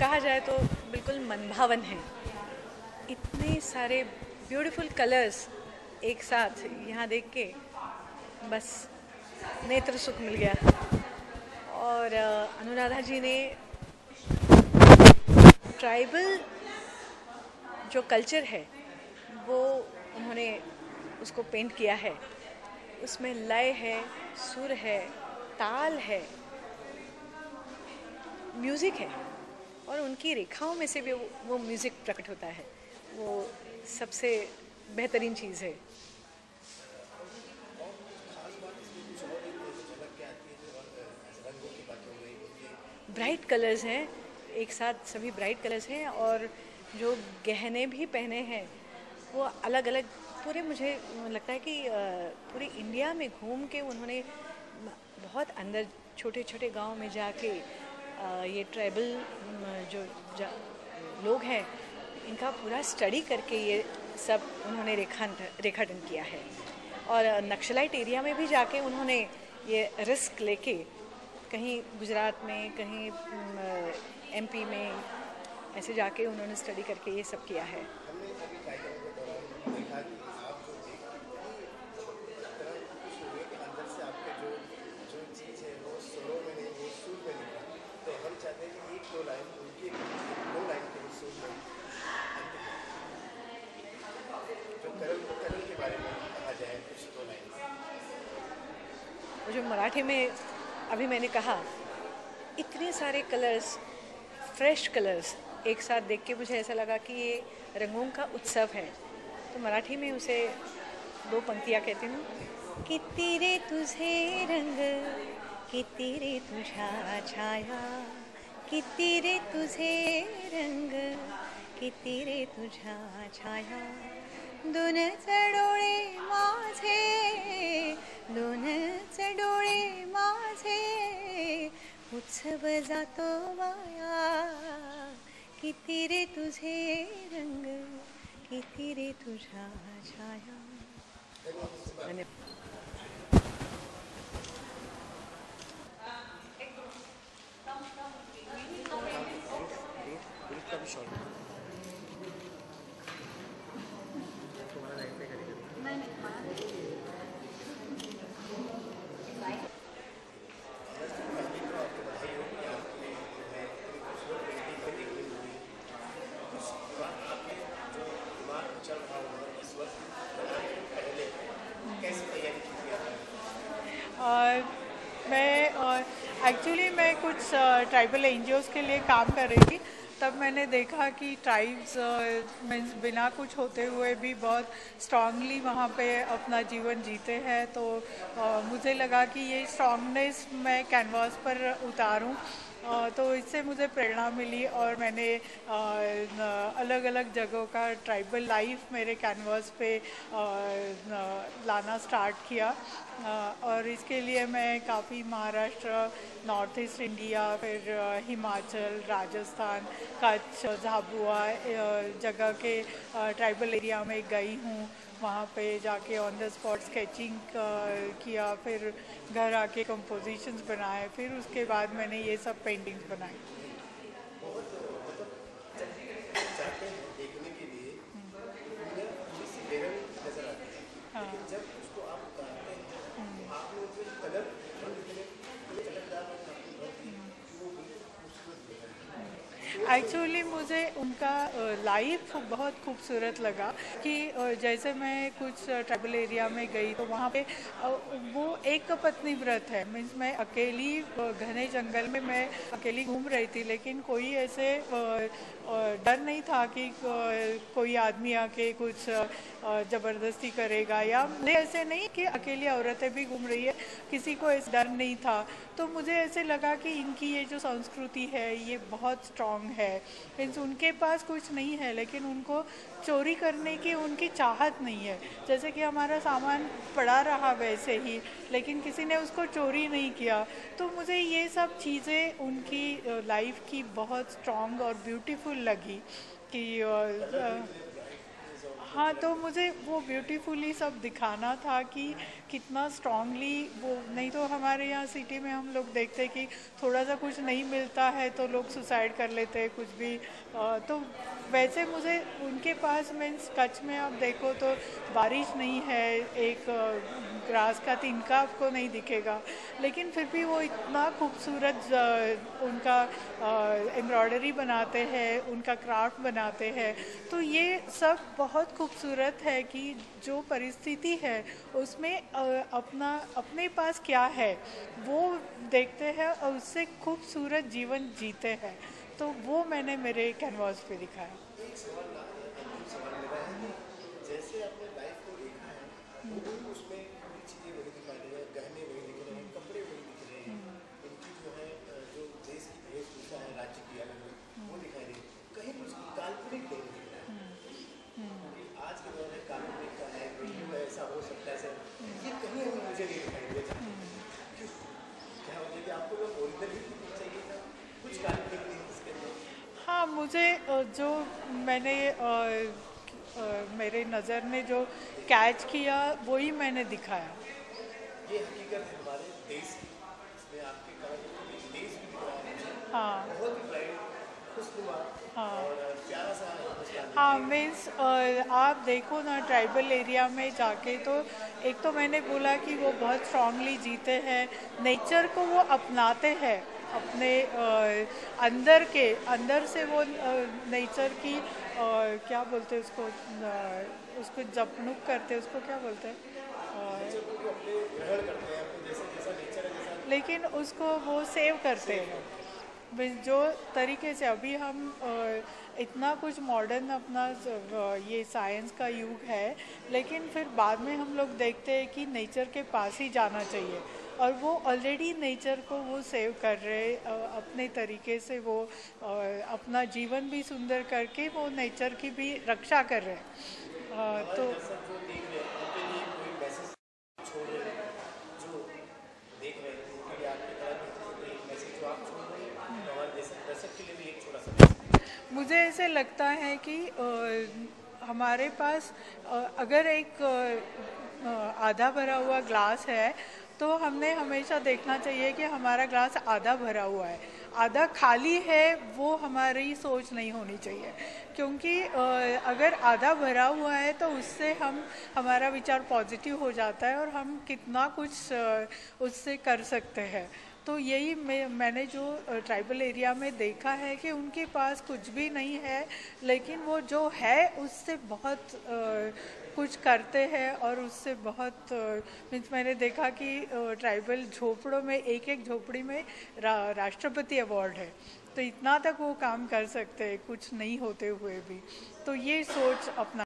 कहा जाए तो बिल्कुल मनभावन है। इतने सारे ब्यूटीफुल कलर्स एक साथ यहाँ देख के बस नेत्र सुख मिल गया। और अनुराधा जी ने ट्राइबल जो कल्चर है वो उन्होंने उसको पेंट किया है। उसमें लय है, सुर है, ताल है, म्यूज़िक है और उनकी रेखाओं में से भी वो म्यूज़िक प्रकट होता है। वो सबसे बेहतरीन चीज़ है। ब्राइट कलर्स हैं, एक साथ सभी ब्राइट कलर्स हैं और जो गहने भी पहने हैं वो अलग अलग। पूरे मुझे लगता है कि पूरी इंडिया में घूम के उन्होंने बहुत अंदर छोटे छोटे गांव में जाके ये ट्राइबल जो लोग हैं इनका पूरा स्टडी करके ये सब उन्होंने रेखाटन किया है। और नक्सलाइट एरिया में भी जाके उन्होंने ये रिस्क लेके कहीं गुजरात में, कहीं एमपी में ऐसे जाके उन्होंने स्टडी करके ये सब किया है। जो मराठी में अभी मैंने कहा, इतने सारे कलर्स, फ्रेश कलर्स एक साथ देख के मुझे ऐसा लगा कि ये रंगों का उत्सव है। तो मराठी में उसे दो पंक्तियाँ कहती हूँ। किती रे तुझे रंग, किती रे तुझा छाया, किती रे तुझे रंग, किती रे तुझा छाया, दोन डोळे माझे, दोन डोळे माझे, उत्सव जातो वाया, किती रे तुझे रंग, किती रे तुझा छाया। मैं कुछ ट्राइबल एनजीओज़ के लिए काम कर रही थी। तब मैंने देखा कि ट्राइब्स मीन्स बिना कुछ होते हुए भी बहुत स्ट्रांगली वहाँ पे अपना जीवन जीते हैं। तो मुझे लगा कि ये स्ट्रांगनेस मैं कैनवास पर उतारूँ। तो इससे मुझे प्रेरणा मिली और मैंने अलग अलग जगहों का ट्राइबल लाइफ मेरे कैनवास पे लाना स्टार्ट किया। और इसके लिए मैं काफ़ी महाराष्ट्र, नॉर्थ ईस्ट इंडिया, फिर हिमाचल, राजस्थान, कच्छ, झाबुआ जगह के ट्राइबल एरिया में गई हूँ। वहाँ पे जाके ऑन द स्पॉट स्केचिंग किया, फिर घर आके कंपोजिशंस बनाए, फिर उसके बाद मैंने ये सब पेंटिंग्स बनाई। एक्चुअली मुझे उनका लाइफ बहुत खूबसूरत लगा कि जैसे मैं कुछ ट्राइबल एरिया में गई तो वहाँ पे वो एक पत्नी व्रत है। मीन्स मैं अकेली घने जंगल में मैं अकेली घूम रही थी, लेकिन कोई ऐसे डर नहीं था कि कोई आदमी आके कुछ ज़बरदस्ती करेगा, या मुझे ऐसे नहीं कि अकेली औरतें भी घूम रही है, किसी को ऐसा डर नहीं था। तो मुझे ऐसे लगा कि इनकी ये जो संस्कृति है ये बहुत स्ट्रॉन्ग है। मीन्स उनके पास कुछ नहीं है लेकिन उनको चोरी करने की उनकी चाहत नहीं है। जैसे कि हमारा सामान पड़ा रहा वैसे ही, लेकिन किसी ने उसको चोरी नहीं किया। तो मुझे ये सब चीज़ें उनकी लाइफ की बहुत स्ट्रॉन्ग और ब्यूटीफुल लगी कि हाँ, तो मुझे वो ब्यूटीफुली सब दिखाना था कि कितना स्ट्रांगली वो, नहीं तो हमारे यहाँ सिटी में हम लोग देखते हैं कि थोड़ा सा कुछ नहीं मिलता है तो लोग सुसाइड कर लेते हैं कुछ भी। तो वैसे मुझे उनके पास, मीन्स कच्छ में आप देखो तो बारिश नहीं है, एक ग्रास का तिनका आपको नहीं दिखेगा, लेकिन फिर भी वो इतना खूबसूरत उनका एम्ब्रॉयडरी बनाते हैं, उनका क्राफ्ट बनाते हैं। तो ये सब बहुत खूबसूरत है कि जो परिस्थिति है उसमें अपने पास क्या है वो देखते हैं और उससे खूबसूरत जीवन जीते हैं। तो वो मैंने मेरे कैनवास पे दिखाया। एक सवाल अद्भुत सवाल मेरा है कि जैसे आपने लाइफ को देखा है, वो उसमें पूरी चीज़ें वही दिखाई दे रही है, गहने वही दिख रहे हैं, कपड़े वही दिख रहे हैं, उनकी जो है जो देश की वेशभूषा है, राज्य की अलग वो दिखाई दे रही है, कहीं कुछ काल्पनिक नहीं दिख रहा है। क्योंकि आज के दौर में काल्पनिक का है, वीडियो है, ऐसा हो सकता है सर, ये कहीं अभी मुझे नहीं दिखाई देता। क्यों? क्या वजह कि आपको लोग ओरिजिनल ही चाहिए था, कुछ काल्पनिक नहीं इसके अंदर? हाँ, मुझे जो मैंने मेरे नज़र ने जो कैच किया वही मैंने दिखाया। ये हकीकत है हमारे देश की, इसमें आपके कारण एक देश भी दिख रहा है मुझे, हाँ बहुत ही ब्राइट, खुशनुमा हाँ और प्यारा सा हिंदुस्तान हाँ, दिखाई मीन्स आप देखो ना ट्राइबल एरिया में जाके, तो एक तो मैंने बोला कि वो बहुत स्ट्रांगली जीते हैं, नेचर को वो अपनाते हैं अपने अंदर से वो नेचर की क्या बोलते हैं उसको, उसको जपणूक करते हैं, उसको क्या बोलते हैं, नेचर को भी अपने ग्रहण करते हैं, अपने जैसे जैसा नेचर है जैसा। लेकिन उसको वो सेव करते हैं। जो तरीके से अभी हम इतना कुछ मॉडर्न अपना ये साइंस का युग है, लेकिन फिर बाद में हम लोग देखते हैं कि नेचर के पास ही जाना चाहिए, और वो ऑलरेडी नेचर को वो सेव कर रहे अपने तरीके से, वो अपना जीवन भी सुंदर करके वो नेचर की भी रक्षा कर रहे हैं। तो दर्शक जो देख रहे हैं उनके लिए कोई मैसेज छोड़ रहे हैं, जो देख रहे हैं उनके लिए आपके तरफ कोई मैसेज जो आप छोड़ रहे हैं, तो हमारे दर्शक के लिए भी एक छोटा सा मैसेज। मुझे ऐसे लगता है कि हमारे पास अगर एक आधा भरा हुआ ग्लास है तो हमने हमेशा देखना चाहिए कि हमारा ग्लास आधा भरा हुआ है, आधा खाली है वो हमारी सोच नहीं होनी चाहिए। क्योंकि अगर आधा भरा हुआ है तो उससे हमारा विचार पॉजिटिव हो जाता है और हम कितना कुछ उससे कर सकते हैं। तो यही मैंने जो ट्राइबल एरिया में देखा है कि उनके पास कुछ भी नहीं है, लेकिन वो जो है उससे बहुत कुछ करते हैं, और उससे बहुत मीन्स मैंने देखा कि ट्राइबल झोपड़ों में एक एक झोपड़ी में राष्ट्रपति अवार्ड है, तो इतना तक वो काम कर सकते हैं कुछ नहीं होते हुए भी। तो ये सोच अपना